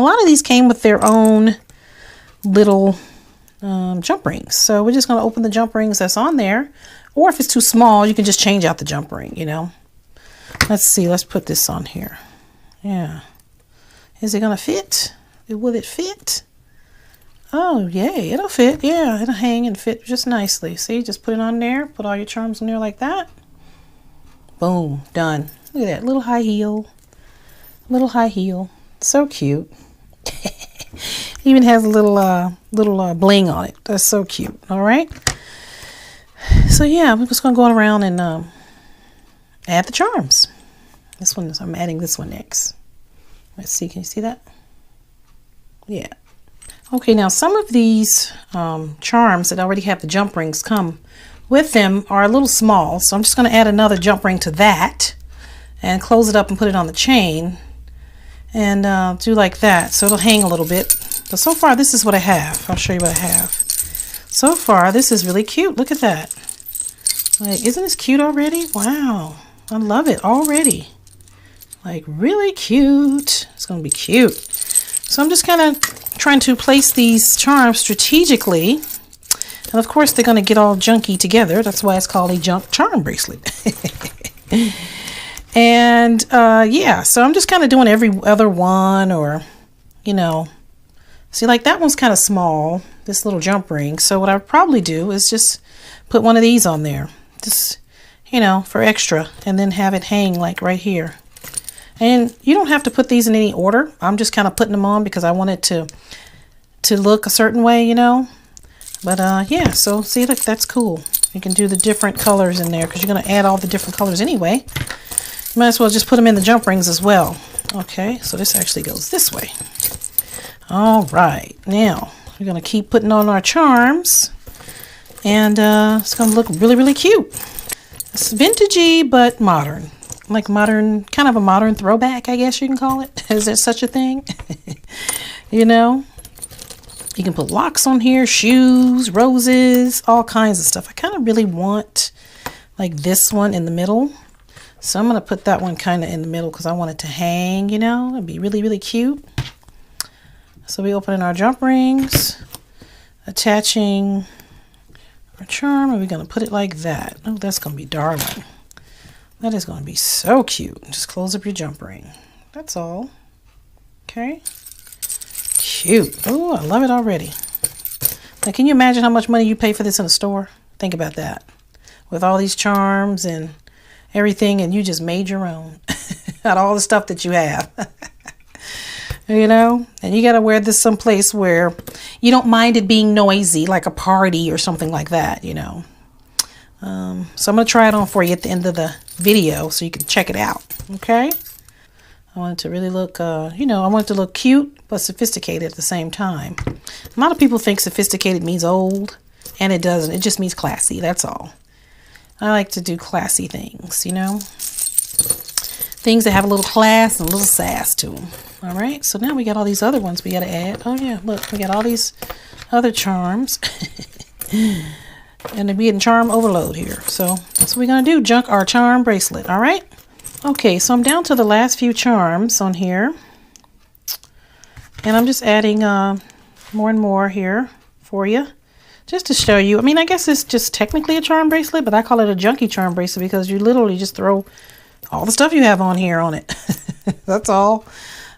Now, a lot of these came with their own little jump rings. So we're just going to open the jump rings that's on there. Or if it's too small, you can just change out the jump ring, you know. Let's see. Let's put this on here. Yeah. Is it going to fit? Will it fit? Oh, yay. It'll fit. Yeah, it'll hang and fit just nicely. See, just put it on there. Put all your charms on there like that. Boom. Done. Look at that. Little high heel. Little high heel. So cute. Even has a little bling on it. That's so cute. All right. So yeah, we're just gonna go around and add the charms. This one is, I'm adding this one next. Let's see. Can you see that? Yeah. Okay. Now some of these charms that already have the jump rings come with them are a little small. So I'm just gonna add another jump ring to that and close it up and put it on the chain. And do like that, so it'll hang a little bit. But so far, this is what I have. I'll show you what I have. So far, this is really cute. Look at that. Like, isn't this cute already? Wow, I love it already. Like, really cute. It's gonna be cute. So I'm just kind of trying to place these charms strategically. And of course, they're gonna get all junky together. That's why it's called a junk charm bracelet. And yeah, so I'm just kind of doing every other one, or, you know, see, like that one's kind of small, this little jump ring. So what I would probably do is just put one of these on there, just, you know, for extra, and then have it hang like right here. And you don't have to put these in any order. I'm just kind of putting them on because I want it to look a certain way, you know. But yeah, so see, look, that's cool. You can do the different colors in there because you're going to add all the different colors anyway. Might as well just put them in the jump rings as well. Okay, so this actually goes this way. All right, now we're going to keep putting on our charms, and it's going to look really, really cute. It's vintagey but modern, like modern, kind of a modern throwback, I guess you can call it. Is there such a thing? You know, you can put locks on here, shoes, roses, all kinds of stuff. I kind of really want like this one in the middle. So I'm going to put that one kind of in the middle because I want it to hang, you know. It'd be really, really cute. So we open our jump rings, attaching our charm, and we're going to put it like that. Oh, that's going to be darling. That is going to be so cute. Just close up your jump ring. That's all. Okay. Cute. Oh, I love it already. Now, can you imagine how much money you pay for this in a store? Think about that. With all these charms and everything, and you just made your own out of all the stuff that you have. You know, and you got to wear this someplace where you don't mind it being noisy, like a party or something like that, you know. So I'm going to try it on for you at the end of the video so you can check it out. Okay. I want it to really look, you know, I want it to look cute but sophisticated at the same time. A lot of people think sophisticated means old, and it doesn't. It just means classy. That's all. I like to do classy things, you know, things that have a little class and a little sass to them. All right, so now we got all these other ones we got to add. Oh yeah, look, we got all these other charms. And we getting charm overload here. So that's what we're going to do, junk our charm bracelet. All right. Okay, so I'm down to the last few charms on here. And I'm just adding more and more here for you. Just to show you, I mean, I guess it's just technically a charm bracelet, but I call it a junky charm bracelet because you literally just throw all the stuff you have on here on it. That's all.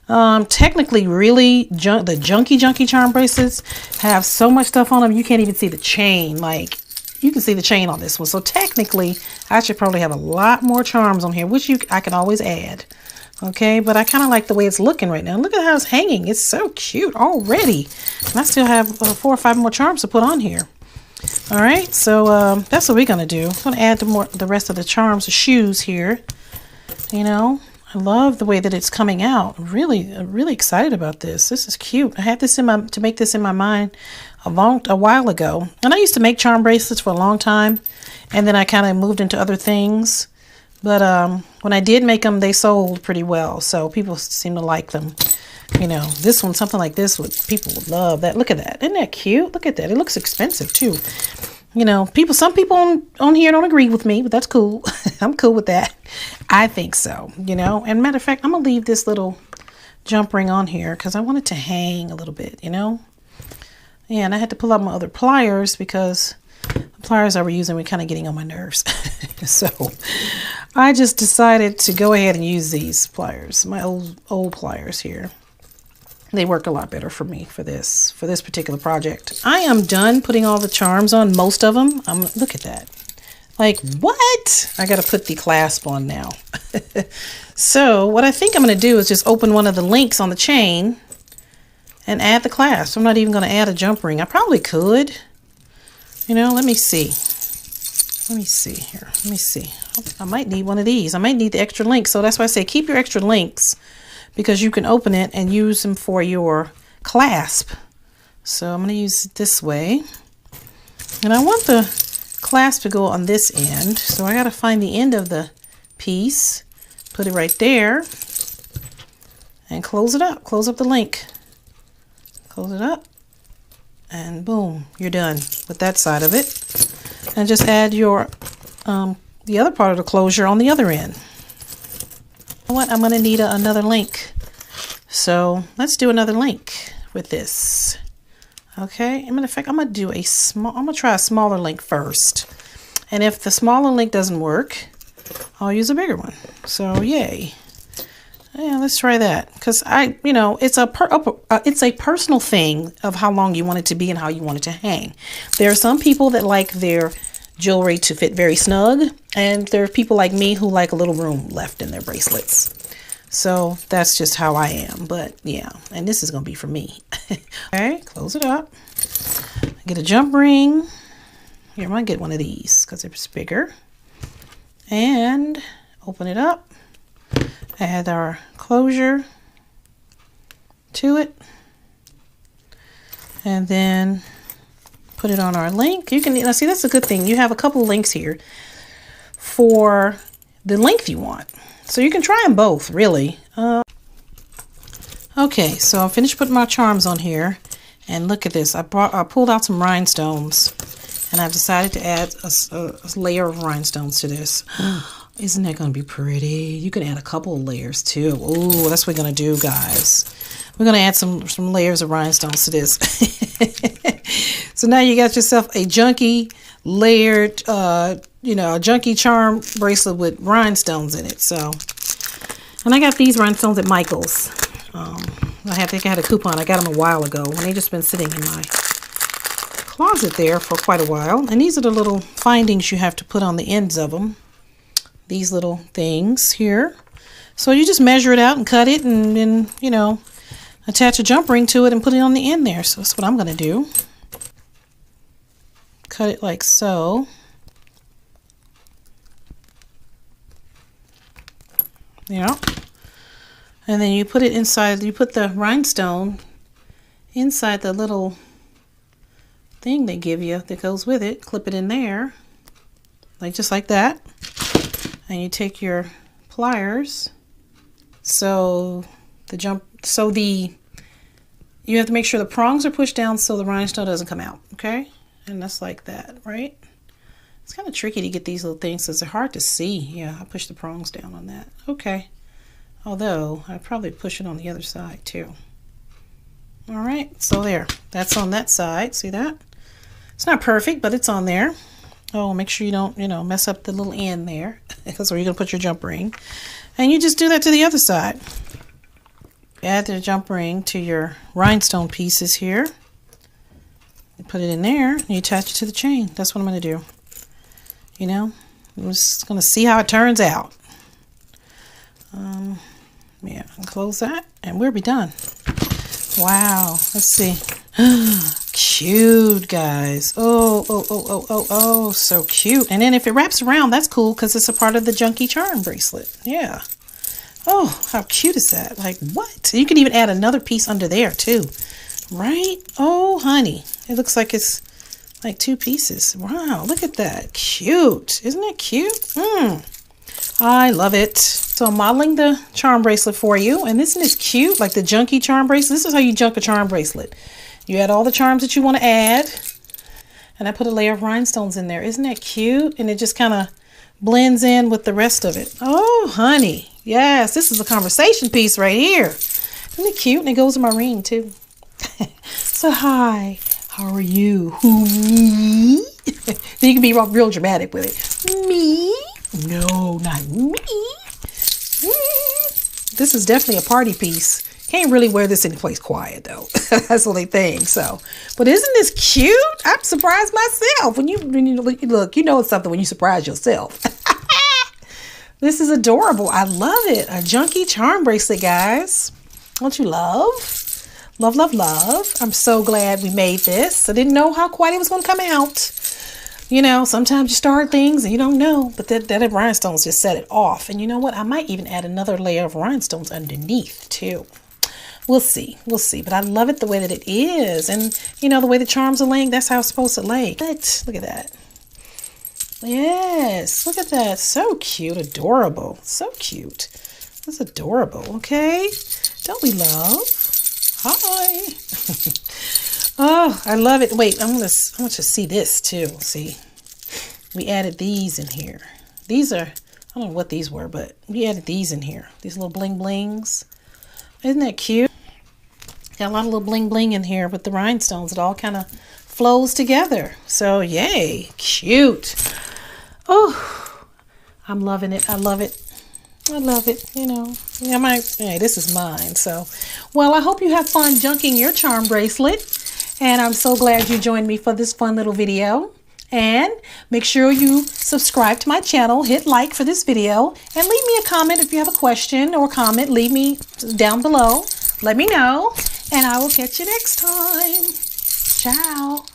Technically, really, the junky charm bracelets have so much stuff on them, you can't even see the chain. Like, you can see the chain on this one. So technically, I should probably have a lot more charms on here, which I can always add. Okay, but I kind of like the way it's looking right now. Look at how it's hanging. It's so cute already. And I still have 4 or 5 more charms to put on here. All right, so that's what we're going to do. I'm going to add the rest of the charms, the shoes here. You know, I love the way that it's coming out. I'm really excited about this. This is cute. I had this to make this in my mind a while ago. And I used to make charm bracelets for a long time. And then I kind of moved into other things. But when I did make them, they sold pretty well. So people seem to like them. You know, this one, something like this, people would love that. Look at that. Isn't that cute? Look at that. It looks expensive too. You know, some people on here don't agree with me, but that's cool. I'm cool with that. I think so, you know. And matter of fact, I'm going to leave this little jump ring on here because I want it to hang a little bit, you know? Yeah, and I had to pull out my other pliers because the pliers I were using were kind of getting on my nerves. So I just decided to go ahead and use these pliers, my old pliers here. They work a lot better for me for this particular project. I am done putting all the charms on, most of them. Look at that. Like, what? I got to put the clasp on now. So what I think I'm going to do is just open one of the links on the chain and add the clasp. I'm not even going to add a jump ring. I probably could. You know, let me see. Let me see here. Let me see. I might need one of these. I might need the extra links. So that's why I say keep your extra links, because you can open it and use them for your clasp. So I'm going to use it this way. And I want the clasp to go on this end. So I got to find the end of the piece, put it right there, and close it up. Close up the link. Close it up. And boom, you're done with that side of it. And just add your the other part of the closure on the other end. You know what? I'm going to need another link. So let's do another link with this. Okay. In fact, I'm going to try a smaller link first. And if the smaller link doesn't work, I'll use a bigger one. So yay. Yeah, let's try that. Because it's a personal thing of how long you want it to be and how you want it to hang. There are some people that like their jewelry to fit very snug, and there are people like me who like a little room left in their bracelets. So that's just how I am. But yeah, and this is going to be for me. Okay, close it up. Get a jump ring. Here, I might get one of these because it's bigger. And open it up. Add our closure to it. And then put it on our link. You can see, that's a good thing. You have a couple of links here for the length you want. So you can try them both, really. Okay, so I finished putting my charms on here. And look at this. I pulled out some rhinestones. And I've decided to add a layer of rhinestones to this. Isn't that going to be pretty? You can add a couple of layers too. Oh, that's what we're going to do, guys. We're going to add some layers of rhinestones to this. So now you got yourself a junky layered, a junky charm bracelet with rhinestones in it. So, and I got these rhinestones at Michael's. I think I had a coupon. I got them a while ago, and they just been sitting in my closet there for quite a while. And these are the little findings you have to put on the ends of them. These little things here. So you just measure it out and cut it, and then, attach a jump ring to it and put it on the end there. So that's what I'm going to do. Cut it like so. Yeah. And then you put it inside, you put the rhinestone inside the little thing they give you that goes with it. Clip it in there, just like that. And you take your pliers. You have to make sure the prongs are pushed down so the rhinestone doesn't come out, okay? And that's like that, right? It's kind of tricky to get these little things because they're hard to see. Yeah, I push the prongs down on that. Okay. Although, I'd probably push it on the other side too. All right, so there. That's on that side. See that? It's not perfect, but it's on there. Oh, make sure you don't, mess up the little end there. That's where you're going to put your jump ring. And you just do that to the other side. Add the jump ring to your rhinestone pieces here. You put it in there, and you attach it to the chain. That's what I'm going to do. I'm just going to see how it turns out. Yeah, and close that, and we'll be done. Wow, let's see. Cute, guys. Oh, so cute. And then if it wraps around, that's cool because it's a part of the junky charm bracelet. Yeah. Oh, how cute is that? Like, what? You can even add another piece under there too, right? Oh, honey, it looks like it's like two pieces. Wow, look at that. Cute. Isn't it cute? I love it. So I'm modeling the charm bracelet for you. And isn't this cute? Like the junky charm bracelet. This is how you junk a charm bracelet. You add all the charms that you want to add. And I put a layer of rhinestones in there. Isn't that cute? And it just kind of blends in with the rest of it. Oh, honey. Yes, this is a conversation piece right here. Isn't it cute? And it goes in my ring too. So hi, how are you? Who, me? Then you can be real dramatic with it. Me? No, not me. This is definitely a party piece. Can't really wear this anyplace quiet though. That's the only thing. So, but isn't this cute? I'm surprised myself. When you look, you know it's something when you surprise yourself. This is adorable. I love it. A junky charm bracelet, guys. Don't you love? Love, love, love. I'm so glad we made this. I didn't know how quiet it was going to come out. You know, sometimes you start things and you don't know, but that rhinestones just set it off. And you know what? I might even add another layer of rhinestones underneath too. We'll see. We'll see. But I love it the way that it is. And you know, the way the charms are laying, that's how it's supposed to lay. Look at that. Yes. Look at that. So cute. Adorable. So cute. That's adorable. Okay. Don't we love? Hi. Oh, I love it. Wait, I want to see this too. See, we added these in here. These are, I don't know what these were, but we added these in here. These little bling blings. Isn't that cute? Got a lot of little bling bling in here with the rhinestones. It all kind of flows together. So yay, cute. Oh, I'm loving it. I love it. I love it, you know. Yeah, hey, this is mine. So, well, I hope you have fun junking your charm bracelet. And I'm so glad you joined me for this fun little video. And make sure you subscribe to my channel, hit like for this video, and leave me a comment if you have a question or comment. Leave me down below. Let me know, and I will catch you next time. Ciao.